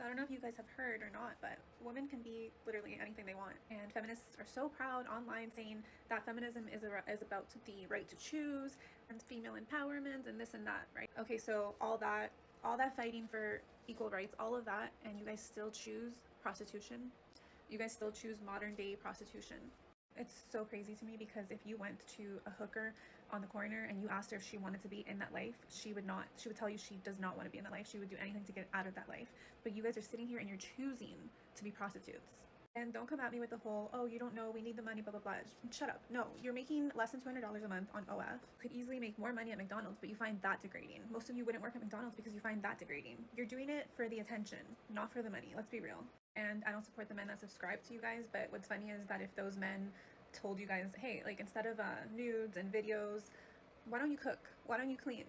I don't know if you guys have heard or not, but women can be literally anything they want. And feminists are so proud online saying that feminism is about the right to choose and female empowerment and this and that, right? Okay, so all that fighting for equal rights, all of that, and you guys still choose prostitution. You guys still choose modern day prostitution. It's so crazy to me because if you went to a hooker on the corner and you asked her if she wanted to be in that life, she would not. She would tell you she does not want to be in that life. She would do anything to get out of that life. But you guys are sitting here and you're choosing to be prostitutes. And don't come at me with the whole, oh, you don't know, we need the money, blah, blah, blah. Shut up. No, you're making less than $200 a month on OF. Could easily make more money at McDonald's, but you find that degrading. Most of you wouldn't work at McDonald's because you find that degrading. You're doing it for the attention, not for the money. Let's be real. And I don't support the men that subscribe to you guys, but what's funny is that if those men told you guys, hey, like instead of nudes and videos, why don't you cook? Why don't you clean?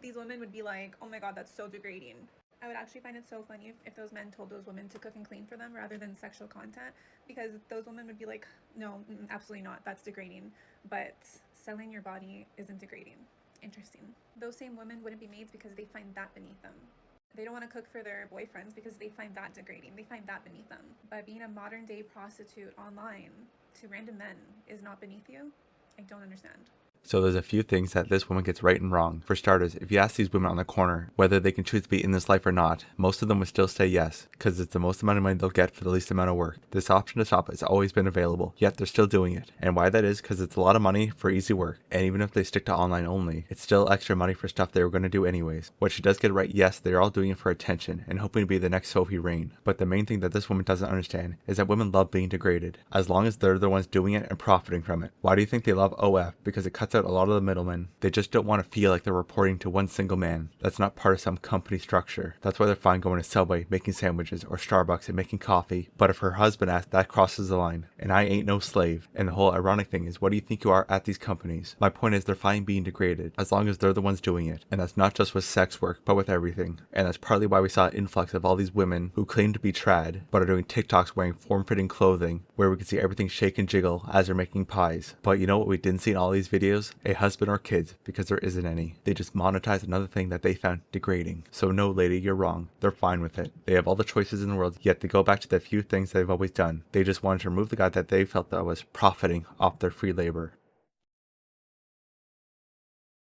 These women would be like, oh my god, that's so degrading. I would actually find it so funny if those men told those women to cook and clean for them rather than sexual content, because those women would be like, no, absolutely not, that's degrading. But selling your body isn't degrading. Interesting. Those same women wouldn't be maids because they find that beneath them. They don't want to cook for their boyfriends because they find that degrading. They find that beneath them. But being a modern day prostitute online to random men is not beneath you? I don't understand. So there's a few things that this woman gets right and wrong. For starters, if you ask these women on the corner whether they can choose to be in this life or not, most of them would still say yes, because it's the most amount of money they'll get for the least amount of work. This option to shop has always been available, yet they're still doing it. And why that is because it's a lot of money for easy work, and even if they stick to online only, it's still extra money for stuff they were going to do anyways. What she does get right, yes, they're all doing it for attention and hoping to be the next Sophie Rain. But the main thing that this woman doesn't understand is that women love being degraded, as long as they're the ones doing it and profiting from it. Why do you think they love OF? Because it cuts out a lot of the middlemen. They just don't want to feel like they're reporting to one single man. That's not part of some company structure. That's why they're fine going to Subway, making sandwiches, or Starbucks and making coffee. But if her husband asks, that crosses the line. And I ain't no slave. And the whole ironic thing is, what do you think you are at these companies? My point is, they're fine being degraded, as long as they're the ones doing it. And that's not just with sex work, but with everything. And that's partly why we saw an influx of all these women who claim to be trad, but are doing TikToks wearing form-fitting clothing, where we can see everything shake and jiggle as they're making pies. But you know what we didn't see in all these videos? A husband or kids, because there isn't any. They just monetize another thing that they found degrading. So no, lady, you're wrong. They're fine with it. They have all the choices in the world, yet they go back to the few things they've always done. They just wanted to remove the guy that they felt that was profiting off their free labor.